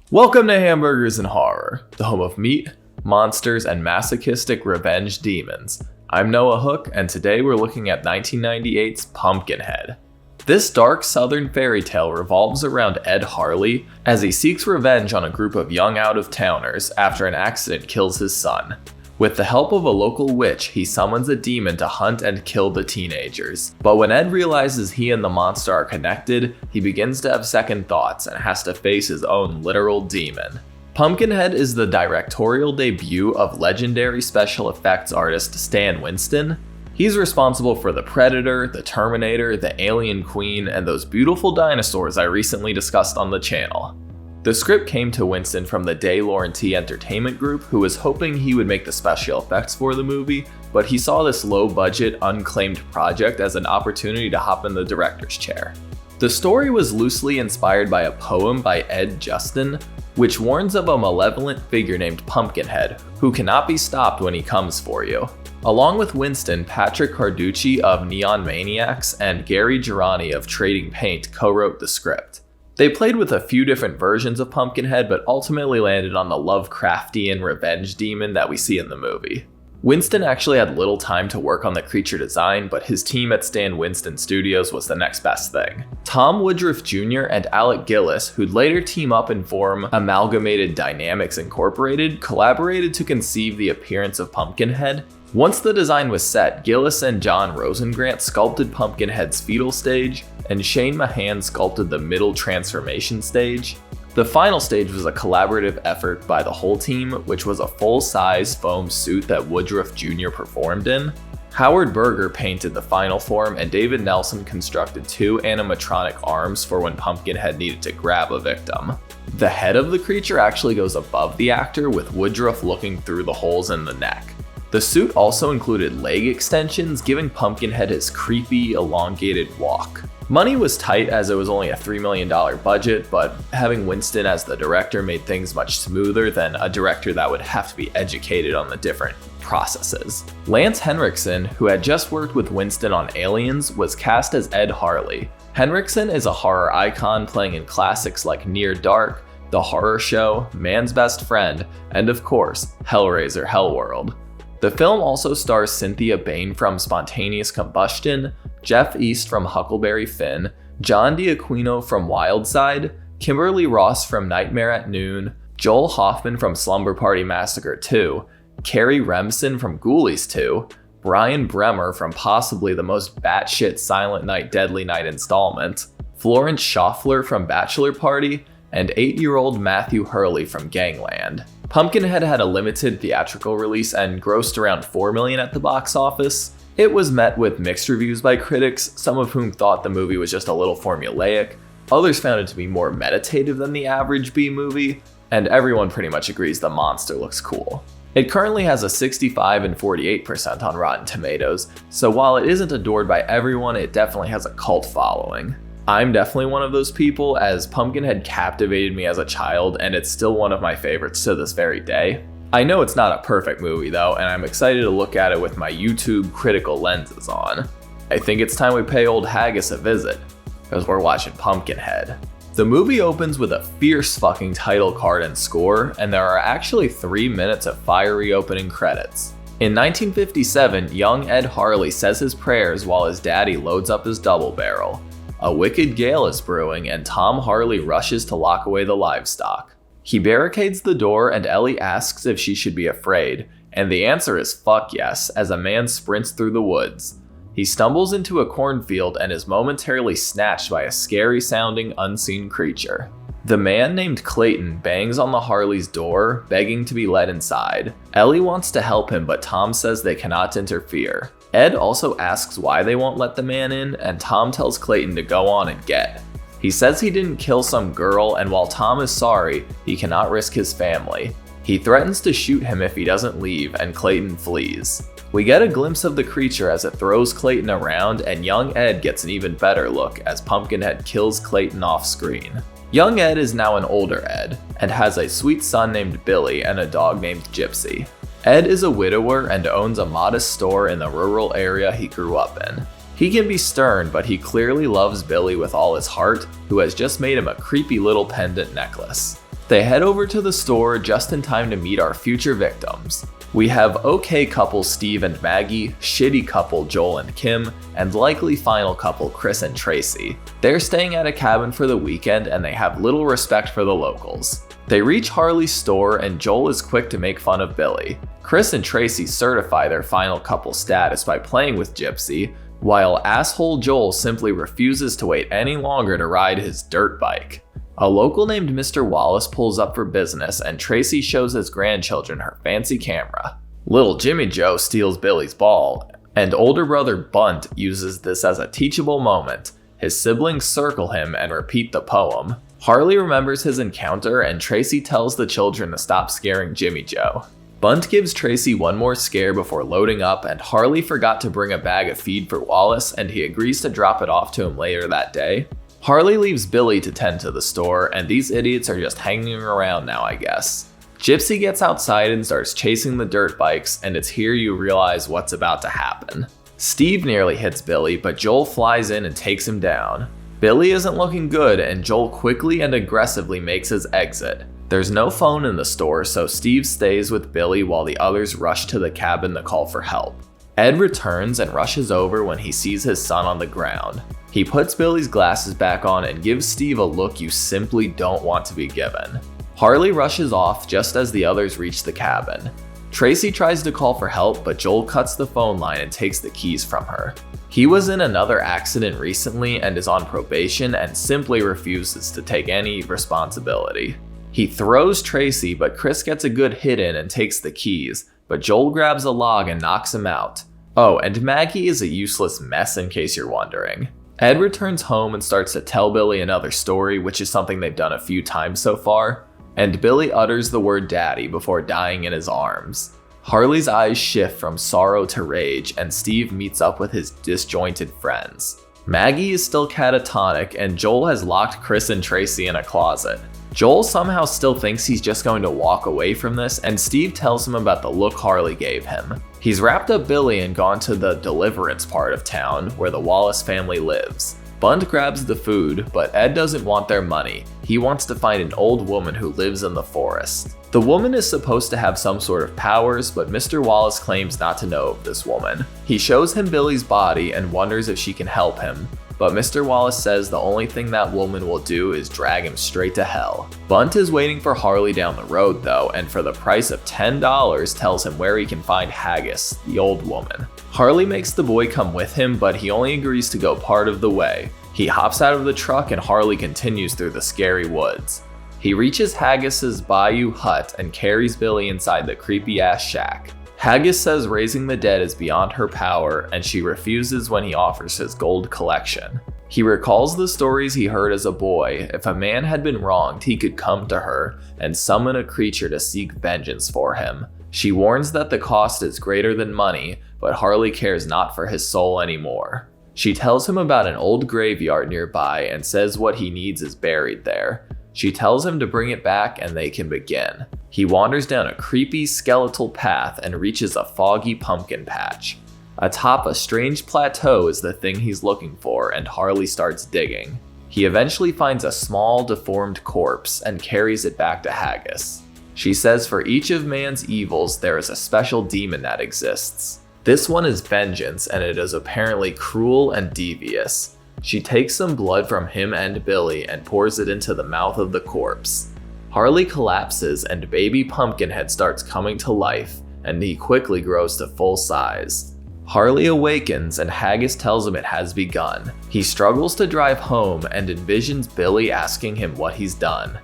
Welcome to Hamburgers and Horror, the home of meat, monsters, and masochistic revenge demons. I'm Noah Hook, and today we're looking at 1998's Pumpkinhead. This dark southern fairy tale revolves around Ed Harley as he seeks revenge on a group of young out-of-towners after an accident kills his son. With the help of a local witch, he summons a demon to hunt and kill the teenagers. But when Ed realizes he and the monster are connected, he begins to have second thoughts and has to face his own literal demon. Pumpkinhead is the directorial debut of legendary special effects artist Stan Winston. He's responsible for the Predator, the Terminator, the Alien Queen, and those beautiful dinosaurs I recently discussed on the channel. The script came to Winston from the De Laurentiis Entertainment Group, who was hoping he would make the special effects for the movie, but he saw this low-budget, unclaimed project as an opportunity to hop in the director's chair. The story was loosely inspired by a poem by Ed Justin, which warns of a malevolent figure named Pumpkinhead, who cannot be stopped when he comes for you. Along with Winston, Patrick Carducci of Neon Maniacs and Gary Girani of Trading Paint co-wrote the script. They played with a few different versions of Pumpkinhead, but ultimately landed on the Lovecraftian revenge demon that we see in the movie. Winston actually had little time to work on the creature design, but his team at Stan Winston Studios was the next best thing. Tom Woodruff Jr. and Alec Gillis, who'd later team up and form Amalgamated Dynamics Incorporated, collaborated to conceive the appearance of Pumpkinhead. Once the design was set, Gillis and John Rosengrant sculpted Pumpkinhead's fetal stage, and Shane Mahan sculpted the middle transformation stage. The final stage was a collaborative effort by the whole team, which was a full-size foam suit that Woodruff Jr. performed in. Howard Berger painted the final form, and David Nelson constructed two animatronic arms for when Pumpkinhead needed to grab a victim. The head of the creature actually goes above the actor, with Woodruff looking through the holes in the neck. The suit also included leg extensions, giving Pumpkinhead his creepy, elongated walk. Money was tight as it was only a $3 million budget, but having Winston as the director made things much smoother than a director that would have to be educated on the different processes. Lance Henriksen, who had just worked with Winston on Aliens, was cast as Ed Harley. Henriksen is a horror icon, playing in classics like Near Dark, The Horror Show, Man's Best Friend, and of course, Hellraiser Hellworld. The film also stars Cynthia Bain from Spontaneous Combustion, Jeff East from Huckleberry Finn, John D'Aquino from Wild Side, Kimberly Ross from Nightmare at Noon, Joel Hoffman from Slumber Party Massacre 2, Carrie Remsen from Ghoulies 2, Brian Bremer from possibly the most batshit Silent Night Deadly Night installment, Florence Schaffler from Bachelor Party, and 8-year-old Matthew Hurley from Gangland. Pumpkinhead had a limited theatrical release and grossed around $4 million at the box office. It was met with mixed reviews by critics, some of whom thought the movie was just a little formulaic, others found it to be more meditative than the average B-movie, and everyone pretty much agrees the monster looks cool. It currently has a 65 and 48% on Rotten Tomatoes, so while it isn't adored by everyone, it definitely has a cult following. I'm definitely one of those people, as Pumpkinhead captivated me as a child, and it's still one of my favorites to this very day. I know it's not a perfect movie though, and I'm excited to look at it with my YouTube critical lenses on. I think it's time we pay old Haggis a visit, because we're watching Pumpkinhead. The movie opens with a fierce fucking title card and score, and there are actually 3 minutes of fiery opening credits. In 1957, young Ed Harley says his prayers while his daddy loads up his double barrel. A wicked gale is brewing, and Tom Harley rushes to lock away the livestock. He barricades the door, and Ellie asks if she should be afraid, and the answer is fuck yes, as a man sprints through the woods. He stumbles into a cornfield and is momentarily snatched by a scary-sounding unseen creature. The man named Clayton bangs on the Harley's door, begging to be let inside. Ellie wants to help him, but Tom says they cannot interfere. Ed also asks why they won't let the man in, and Tom tells Clayton to go on and get. He says he didn't kill some girl, and while Tom is sorry, he cannot risk his family. He threatens to shoot him if he doesn't leave, and Clayton flees. We get a glimpse of the creature as it throws Clayton around, and young Ed gets an even better look as Pumpkinhead kills Clayton off screen. Young Ed is now an older Ed, and has a sweet son named Billy and a dog named Gypsy. Ed is a widower and owns a modest store in the rural area he grew up in. He can be stern, but he clearly loves Billy with all his heart, who has just made him a creepy little pendant necklace. They head over to the store just in time to meet our future victims. We have okay couple Steve and Maggie, shitty couple Joel and Kim, and likely final couple Chris and Tracy. They're staying at a cabin for the weekend and they have little respect for the locals. They reach Harley's store and Joel is quick to make fun of Billy. Chris and Tracy certify their final couple status by playing with Gypsy, while asshole Joel simply refuses to wait any longer to ride his dirt bike. A local named Mr. Wallace pulls up for business and Tracy shows his grandchildren her fancy camera. Little Jimmy Joe steals Billy's ball, and older brother Bunt uses this as a teachable moment. His siblings circle him and repeat the poem. Harley remembers his encounter and Tracy tells the children to stop scaring Jimmy Joe. Bunt gives Tracy one more scare before loading up, and Harley forgot to bring a bag of feed for Wallace and he agrees to drop it off to him later that day. Harley leaves Billy to tend to the store, and these idiots are just hanging around now, I guess. Gypsy gets outside and starts chasing the dirt bikes, and it's here you realize what's about to happen. Steve nearly hits Billy, but Joel flies in and takes him down. Billy isn't looking good, and Joel quickly and aggressively makes his exit. There's no phone in the store, so Steve stays with Billy while the others rush to the cabin to call for help. Ed returns and rushes over when he sees his son on the ground. He puts Billy's glasses back on and gives Steve a look you simply don't want to be given. Harley rushes off just as the others reach the cabin. Tracy tries to call for help, but Joel cuts the phone line and takes the keys from her. He was in another accident recently and is on probation and simply refuses to take any responsibility. He throws Tracy, but Chris gets a good hit in and takes the keys, but Joel grabs a log and knocks him out. Oh, and Maggie is a useless mess in case you're wondering. Ed returns home and starts to tell Billy another story, which is something they've done a few times so far, and Billy utters the word daddy before dying in his arms. Harley's eyes shift from sorrow to rage, and Steve meets up with his disjointed friends. Maggie is still catatonic, and Joel has locked Chris and Tracy in a closet. Joel somehow still thinks he's just going to walk away from this, and Steve tells him about the look Harley gave him. He's wrapped up Billy and gone to the Deliverance part of town where the Wallace family lives. Bunt grabs the food, but Ed doesn't want their money. He wants to find an old woman who lives in the forest. The woman is supposed to have some sort of powers, but Mr. Wallace claims not to know of this woman. He shows him Billy's body and wonders if she can help him, but Mr. Wallace says the only thing that woman will do is drag him straight to hell. Bunt is waiting for Harley down the road though, and for the price of $10 tells him where he can find Haggis, the old woman. Harley makes the boy come with him, but he only agrees to go part of the way. He hops out of the truck and Harley continues through the scary woods. He reaches Haggis's bayou hut and carries Billy inside the creepy ass shack. Haggis says raising the dead is beyond her power, and she refuses when he offers his gold collection. He recalls the stories he heard as a boy. If a man had been wronged, he could come to her and summon a creature to seek vengeance for him. She warns that the cost is greater than money, but Harley cares not for his soul anymore. She tells him about an old graveyard nearby and says what he needs is buried there. She tells him to bring it back and they can begin. He wanders down a creepy skeletal path and reaches a foggy pumpkin patch. Atop a strange plateau is the thing he's looking for, and Harley starts digging. He eventually finds a small, deformed corpse and carries it back to Haggis. She says for each of man's evils there is a special demon that exists. This one is vengeance, and it is apparently cruel and devious. She takes some blood from him and Billy and pours it into the mouth of the corpse. Harley collapses and baby Pumpkinhead starts coming to life, and he quickly grows to full size. Harley awakens and Haggis tells him it has begun. He struggles to drive home and envisions Billy asking him what he's done.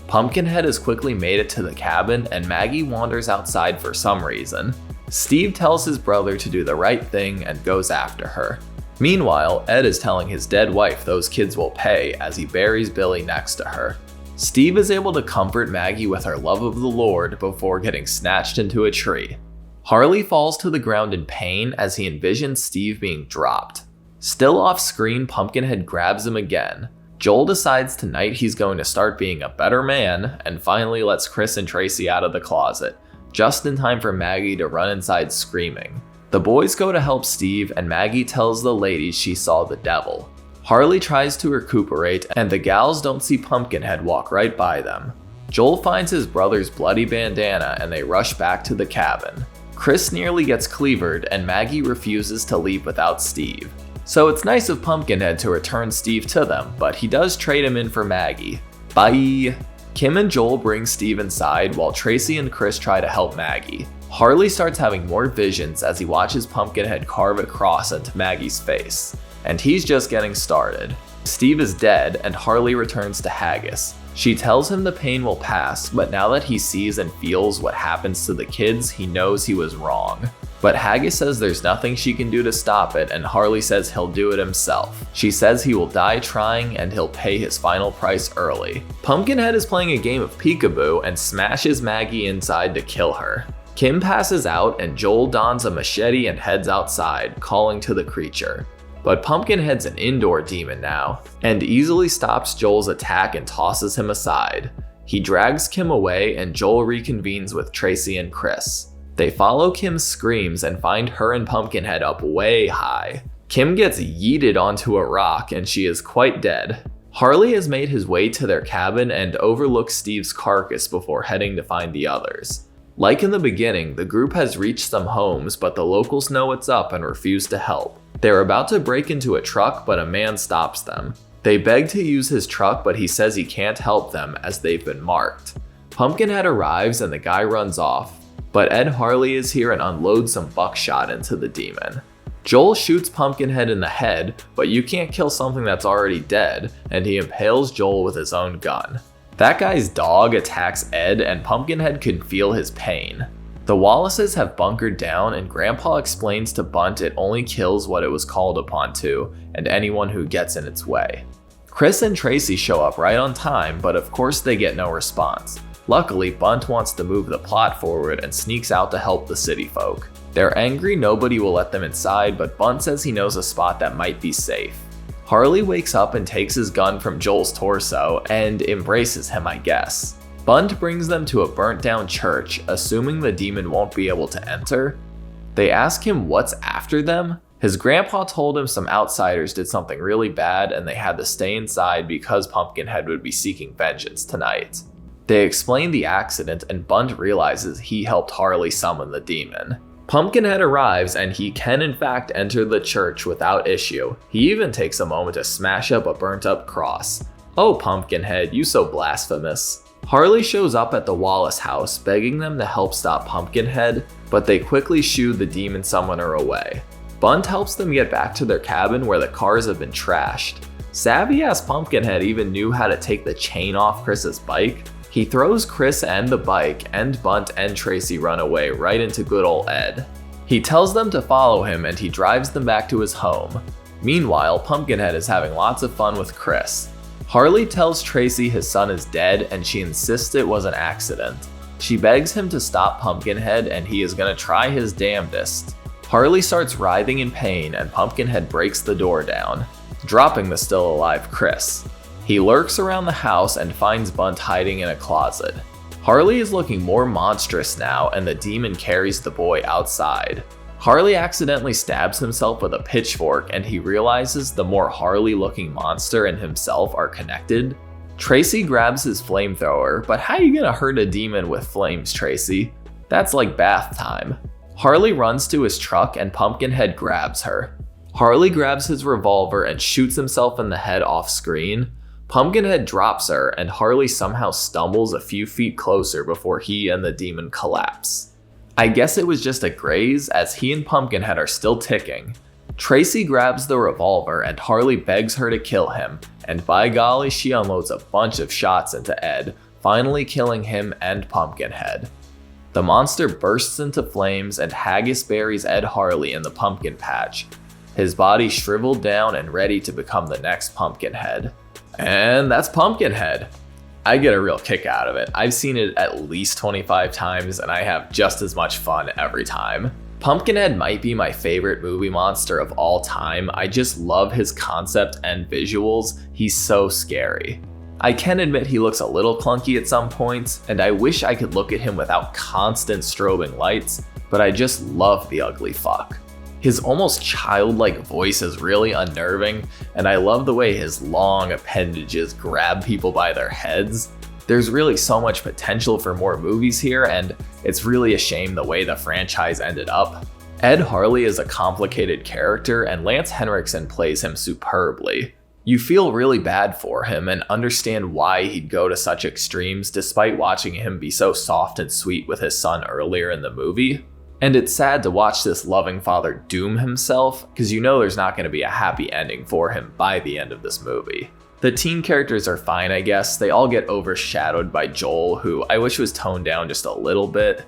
Pumpkinhead has quickly made it to the cabin and Maggie wanders outside for some reason. Steve tells his brother to do the right thing and goes after her. Meanwhile, Ed is telling his dead wife those kids will pay as he buries Billy next to her. Steve is able to comfort Maggie with her love of the Lord before getting snatched into a tree. Harley falls to the ground in pain as he envisions Steve being dropped. Still off screen, Pumpkinhead grabs him again. Joel decides tonight he's going to start being a better man and finally lets Chris and Tracy out of the closet, just in time for Maggie to run inside screaming. The boys go to help Steve and Maggie tells the ladies she saw the devil. Harley tries to recuperate and the gals don't see Pumpkinhead walk right by them. Joel finds his brother's bloody bandana and they rush back to the cabin. Chris nearly gets cleavered and Maggie refuses to leave without Steve. So it's nice of Pumpkinhead to return Steve to them, but he does trade him in for Maggie. Bye! Kim and Joel bring Steve inside while Tracy and Chris try to help Maggie. Harley starts having more visions as he watches Pumpkinhead carve a cross into Maggie's face. And he's just getting started. Steve is dead and Harley returns to Haggis. She tells him the pain will pass, but now that he sees and feels what happens to the kids, he knows he was wrong. But Haggis says there's nothing she can do to stop it, and Harley says he'll do it himself. She says he will die trying and he'll pay his final price early. Pumpkinhead is playing a game of peekaboo and smashes Maggie inside to kill her. Kim passes out and Joel dons a machete and heads outside, calling to the creature. But Pumpkinhead's an indoor demon now, and easily stops Joel's attack and tosses him aside. He drags Kim away and Joel reconvenes with Tracy and Chris. They follow Kim's screams and find her and Pumpkinhead up way high. Kim gets yeeted onto a rock and she is quite dead. Harley has made his way to their cabin and overlooks Steve's carcass before heading to find the others. Like in the beginning, the group has reached some homes, but the locals know what's up and refuse to help. They're about to break into a truck, but a man stops them. They beg to use his truck, but he says he can't help them as they've been marked. Pumpkinhead arrives and the guy runs off, but Ed Harley is here and unloads some buckshot into the demon. Joel shoots Pumpkinhead in the head, but you can't kill something that's already dead, and he impales Joel with his own gun. That guy's dog attacks Ed and Pumpkinhead can feel his pain. The Wallaces have bunkered down and Grandpa explains to Bunt it only kills what it was called upon to, and anyone who gets in its way. Chris and Tracy show up right on time, but of course they get no response. Luckily, Bunt wants to move the plot forward and sneaks out to help the city folk. They're angry nobody will let them inside, but Bunt says he knows a spot that might be safe. Harley wakes up and takes his gun from Joel's torso and embraces him, I guess. Bunt brings them to a burnt down church, assuming the demon won't be able to enter. They ask him what's after them. His grandpa told him some outsiders did something really bad and they had to stay inside because Pumpkinhead would be seeking vengeance tonight. They explain the accident and Bunt realizes he helped Harley summon the demon. Pumpkinhead arrives and he can in fact enter the church without issue. He even takes a moment to smash up a burnt up cross. Oh Pumpkinhead, you so blasphemous. Harley shows up at the Wallace house begging them to help stop Pumpkinhead, but they quickly shoo the demon summoner away. Bunt helps them get back to their cabin where the cars have been trashed. Savvy ass Pumpkinhead even knew how to take the chain off Chris's bike. He throws Chris and the bike, and Bunt and Tracy run away right into good ol' Ed. He tells them to follow him and he drives them back to his home. Meanwhile, Pumpkinhead is having lots of fun with Chris. Harley tells Tracy his son is dead and she insists it was an accident. She begs him to stop Pumpkinhead and he is gonna try his damnedest. Harley starts writhing in pain and Pumpkinhead breaks the door down, dropping the still alive Chris. He lurks around the house and finds Bunt hiding in a closet. Harley is looking more monstrous now and the demon carries the boy outside. Harley accidentally stabs himself with a pitchfork and he realizes the more Harley looking monster and himself are connected. Tracy grabs his flamethrower, but how you gonna hurt a demon with flames, Tracy? That's like bath time. Harley runs to his truck and Pumpkinhead grabs her. Harley grabs his revolver and shoots himself in the head off screen. Pumpkinhead drops her and Harley somehow stumbles a few feet closer before he and the demon collapse. I guess it was just a graze as he and Pumpkinhead are still ticking. Tracy grabs the revolver and Harley begs her to kill him, and by golly she unloads a bunch of shots into Ed, finally killing him and Pumpkinhead. The monster bursts into flames and Haggis buries Ed Harley in the pumpkin patch, his body shriveled down and ready to become the next Pumpkinhead. And that's Pumpkinhead. I get a real kick out of it. I've seen it at least 25 times and I have just as much fun every time. Pumpkinhead might be my favorite movie monster of all time. I just love his concept and visuals. He's so scary. I can admit he looks a little clunky at some points, and I wish I could look at him without constant strobing lights, but I just love the ugly fuck. His almost childlike voice is really unnerving, and I love the way his long appendages grab people by their heads. There's really so much potential for more movies here, and it's really a shame the way the franchise ended up. Ed Harley is a complicated character, and Lance Henriksen plays him superbly. You feel really bad for him and understand why he'd go to such extremes despite watching him be so soft and sweet with his son earlier in the movie. And it's sad to watch this loving father doom himself, because you know there's not going to be a happy ending for him by the end of this movie. The teen characters are fine, I guess. They all get overshadowed by Joel, who I wish was toned down just a little bit.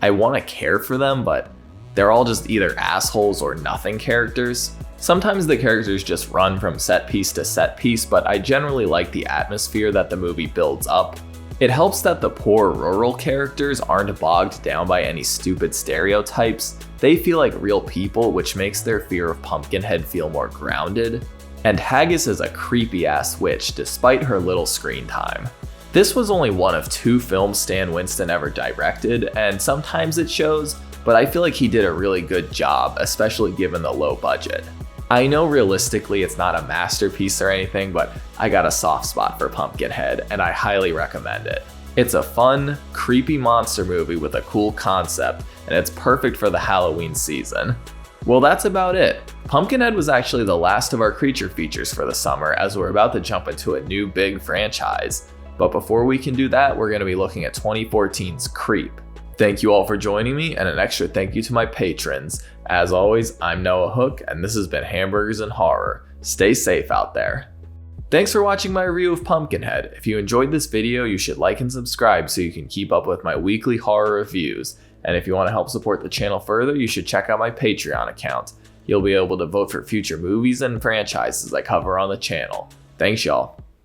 I want to care for them, but they're all just either assholes or nothing characters. Sometimes the characters just run from set piece to set piece, but I generally like the atmosphere that the movie builds up. It helps that the poor rural characters aren't bogged down by any stupid stereotypes. They feel like real people, which makes their fear of Pumpkinhead feel more grounded. And Haggis is a creepy ass witch despite her little screen time. This was only one of 2 films Stan Winston ever directed, and sometimes it shows, but I feel like he did a really good job, especially given the low budget. I know realistically it's not a masterpiece or anything, but I got a soft spot for Pumpkinhead, and I highly recommend it. It's a fun, creepy monster movie with a cool concept, and it's perfect for the Halloween season. Well, that's about it. Pumpkinhead was actually the last of our creature features for the summer, as we're about to jump into a new big franchise. But before we can do that, we're going to be looking at 2014's Creep. Thank you all for joining me, and an extra thank you to my patrons. As always, I'm Noah Hook, and this has been Hamburgers and Horror. Stay safe out there. Thanks for watching my review of Pumpkinhead. If you enjoyed this video, you should like and subscribe so you can keep up with my weekly horror reviews. And if you want to help support the channel further, you should check out my Patreon account. You'll be able to vote for future movies and franchises I cover on the channel. Thanks y'all.